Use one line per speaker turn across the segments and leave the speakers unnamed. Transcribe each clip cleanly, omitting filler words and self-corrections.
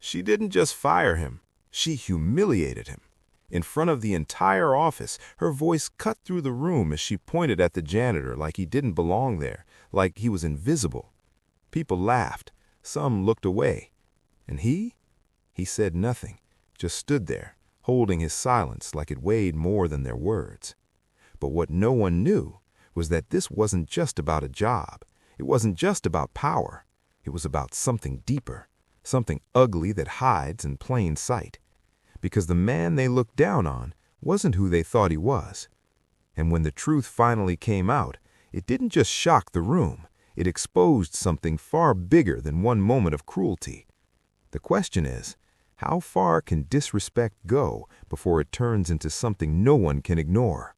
She didn't just fire him, she humiliated him. In front of the entire office, her voice cut through the room as she pointed at the janitor like he didn't belong there, like he was invisible. People laughed, some looked away. And he said nothing, just stood there, holding his silence like it weighed more than their words. But what no one knew was that this wasn't just about a job. It wasn't just about power. It was about something deeper, something ugly that hides in plain sight. Because the man they looked down on wasn't who they thought he was. And when the truth finally came out, it didn't just shock the room. It exposed something far bigger than one moment of cruelty. The question is, how far can disrespect go before it turns into something no one can ignore?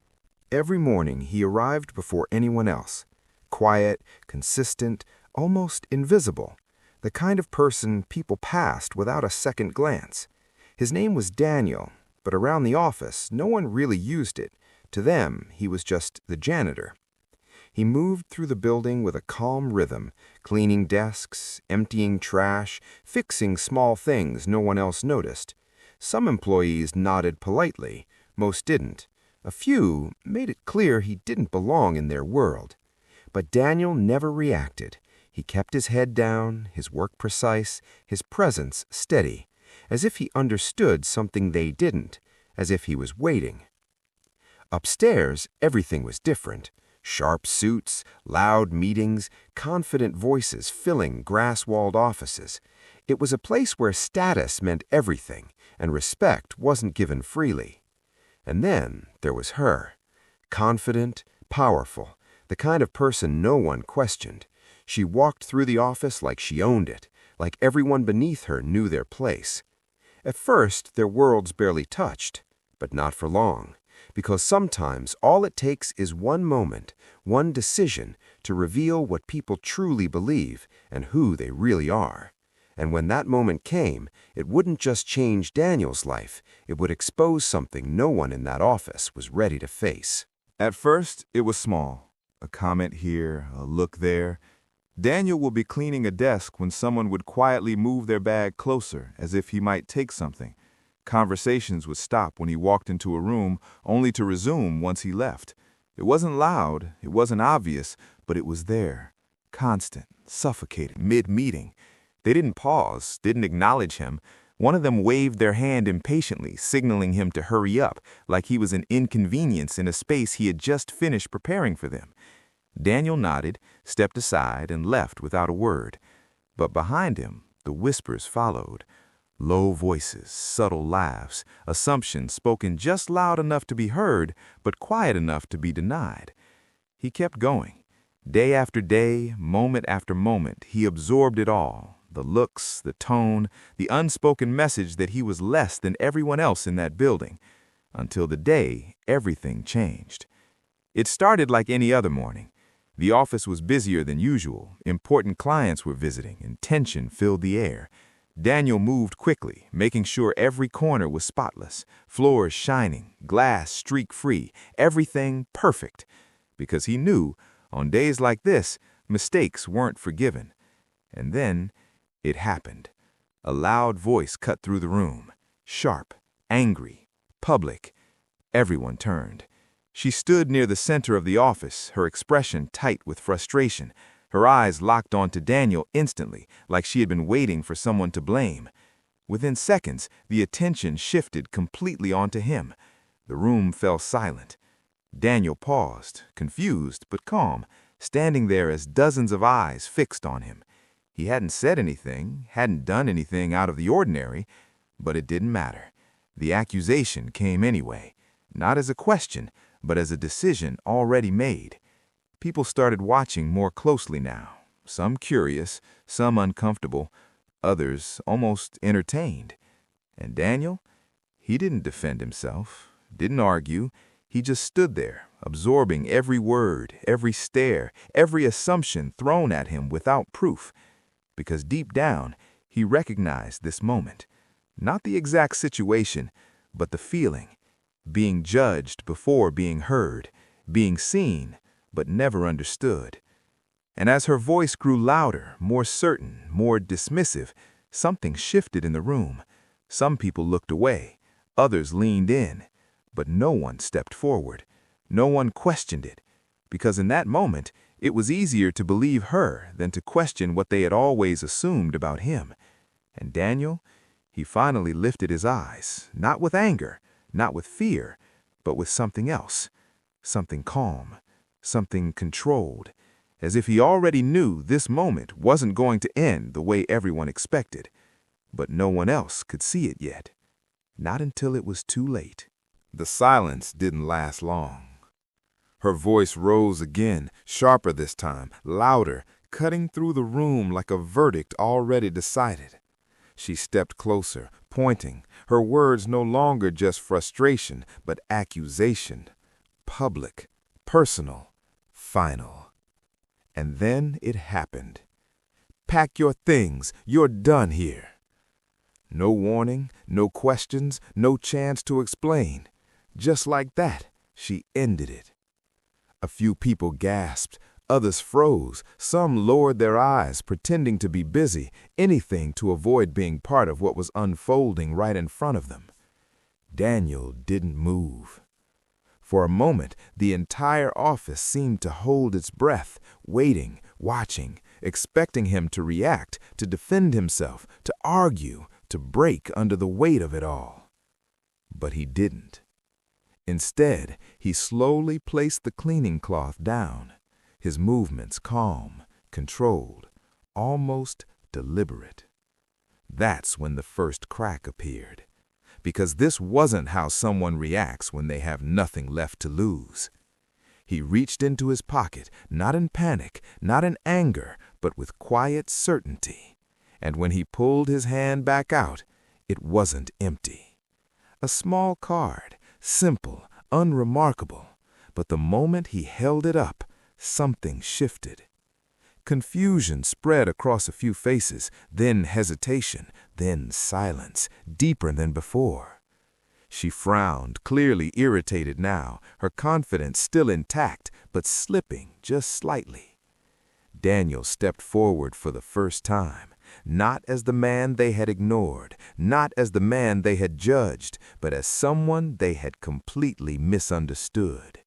Every morning he arrived before anyone else. Quiet, consistent, almost invisible. The kind of person people passed without a second glance. His name was Daniel, but around the office, no one really used it. To them, he was just the janitor. He moved through the building with a calm rhythm, cleaning desks, emptying trash, fixing small things no one else noticed. Some employees nodded politely, most didn't. A few made it clear he didn't belong in their world. But Daniel never reacted. He kept his head down, his work precise, his presence steady, as if he understood something they didn't, as if he was waiting. Upstairs, everything was different. Sharp suits, loud meetings, confident voices filling grass-walled offices. It was a place where status meant everything, and respect wasn't given freely. And then there was her. Confident, powerful, the kind of person no one questioned. She walked through the office like she owned it, like everyone beneath her knew their place. At first, their worlds barely touched, but not for long, because sometimes all it takes is one moment, one decision to reveal what people truly believe and who they really are. And when that moment came, it wouldn't just change Daniel's life, it would expose something no one in that office was ready to face.
At first, it was small. A comment here, a look there. Daniel would be cleaning a desk when someone would quietly move their bag closer as if he might take something. Conversations would stop when he walked into a room, only to resume once he left. It wasn't loud, it wasn't obvious, but it was there. Constant, suffocating, mid-meeting. They didn't pause, didn't acknowledge him. One of them waved their hand impatiently, signaling him to hurry up, like he was an inconvenience in a space he had just finished preparing for them. Daniel nodded, stepped aside, and left without a word. But behind him, the whispers followed. Low voices, subtle laughs, assumptions spoken just loud enough to be heard, but quiet enough to be denied. He kept going. Day after day, moment after moment, he absorbed it all. The looks, the tone, the unspoken message that he was less than everyone else in that building. Until the day everything changed. It started like any other morning. The office was busier than usual. Important clients were visiting, and tension filled the air. Daniel moved quickly, making sure every corner was spotless, floors shining, glass streak-free, everything perfect. Because he knew, on days like this, mistakes weren't forgiven. And then, it happened. A loud voice cut through the room. Sharp, angry, public. Everyone turned. She stood near the center of the office, her expression tight with frustration. Her eyes locked onto Daniel instantly, like she had been waiting for someone to blame. Within seconds, the attention shifted completely onto him. The room fell silent. Daniel paused, confused but calm, standing there as dozens of eyes fixed on him. He hadn't said anything, hadn't done anything out of the ordinary, but it didn't matter. The accusation came anyway, not as a question, but as a decision already made. People started watching more closely now, some curious, some uncomfortable, others almost entertained. And Daniel, he didn't defend himself, didn't argue. He just stood there, absorbing every word, every stare, every assumption thrown at him without proof. Because deep down, he recognized this moment. Not the exact situation, but the feeling. Being judged before being heard, being seen, but never understood. And as her voice grew louder, more certain, more dismissive, Something shifted in the room. Some people looked away, others leaned in, but no one stepped forward. No one questioned it, because in that moment, it was easier to believe her than to question what they had always assumed about him. And Daniel, he finally lifted his eyes, not with anger, not with fear, but with something else, something calm, something controlled, as if he already knew this moment wasn't going to end the way everyone expected. But no one else could see it yet. Not until it was too late.
The silence didn't last long. Her voice rose again, sharper this time, louder, cutting through the room like a verdict already decided. She stepped closer, pointing, her words no longer just frustration, but accusation. Public, personal, final. And then it happened. Pack your things, you're done here. No warning, no questions, no chance to explain. Just like that, she ended it. A few people gasped, others froze, some lowered their eyes, pretending to be busy, anything to avoid being part of what was unfolding right in front of them. Daniel didn't move. For a moment, the entire office seemed to hold its breath, waiting, watching, expecting him to react, to defend himself, to argue, to break under the weight of it all. But he didn't. Instead, he slowly placed the cleaning cloth down, his movements calm, controlled, almost deliberate. That's when the first crack appeared, because this wasn't how someone reacts when they have nothing left to lose. He reached into his pocket, not in panic, not in anger, but with quiet certainty. And when he pulled his hand back out, it wasn't empty. A small card, simple, unremarkable, but the moment he held it up, something shifted. Confusion spread across a few faces, then hesitation, then silence, deeper than before. She frowned, clearly irritated now, her confidence still intact, but slipping just slightly. Daniel stepped forward for the first time, not as the man they had ignored, not as the man they had judged, but as someone they had completely misunderstood.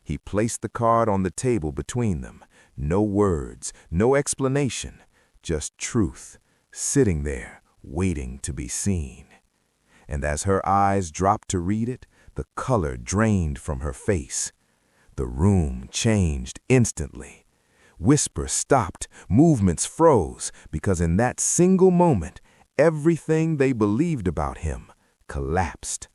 He placed the card on the table between them. No words, no explanation, just truth, sitting there, waiting to be seen. And as her eyes dropped to read it, the color drained from her face. The room changed instantly. Whispers stopped, movements froze, because in that single moment, everything they believed about him collapsed.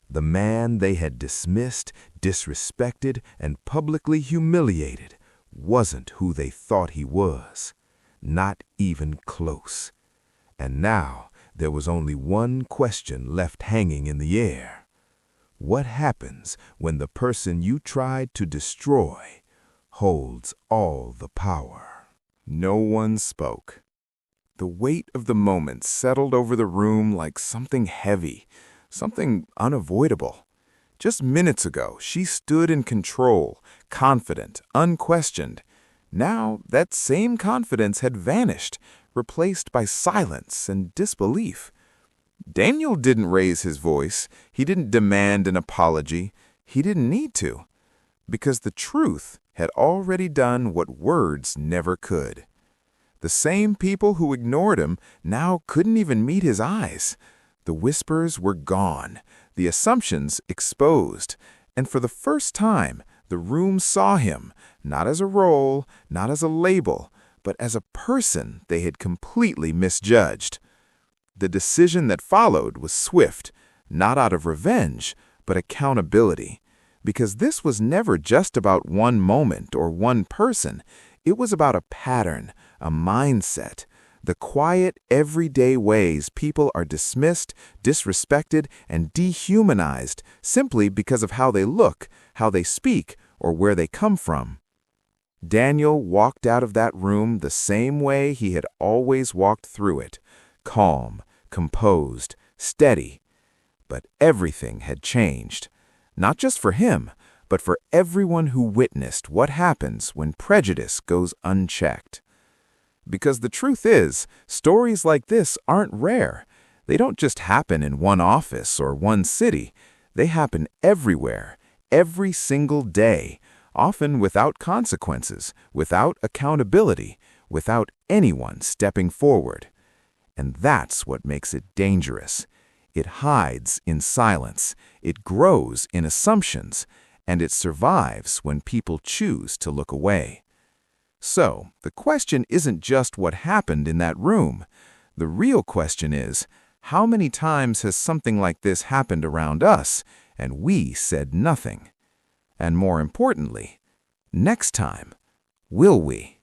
The man they had dismissed, disrespected, and publicly humiliated wasn't who they thought he was, not even close. And now there was only one question left hanging in the air. What happens when the person you tried to destroy holds all the power? No one spoke. The weight of the moment settled over the room like something heavy, something unavoidable. Just minutes ago, she stood in control, confident, unquestioned. Now, that same confidence had vanished, replaced by silence and disbelief. Daniel didn't raise his voice. He didn't demand an apology. He didn't need to, because the truth had already done what words never could. The same people who ignored him now couldn't even meet his eyes. The whispers were gone, the assumptions exposed, and for the first time, the room saw him, not as a role, not as a label, but as a person they had completely misjudged. The decision that followed was swift, not out of revenge, but accountability, because this was never just about one moment or one person. It was about a pattern, a mindset, the quiet, everyday ways people are dismissed, disrespected, and dehumanized simply because of how they look, how they speak, or where they come from. Daniel walked out of that room the same way he had always walked through it, calm, composed, steady. But everything had changed, not just for him, but for everyone who witnessed what happens when prejudice goes unchecked. Because the truth is, stories like this aren't rare. They don't just happen in one office or one city. They happen everywhere, every single day, often without consequences, without accountability, without anyone stepping forward. And that's what makes it dangerous. It hides in silence, it grows in assumptions, and it survives when people choose to look away. So, the question isn't just what happened in that room. The real question is, how many times has something like this happened around us, and we said nothing? And more importantly, next time, will we?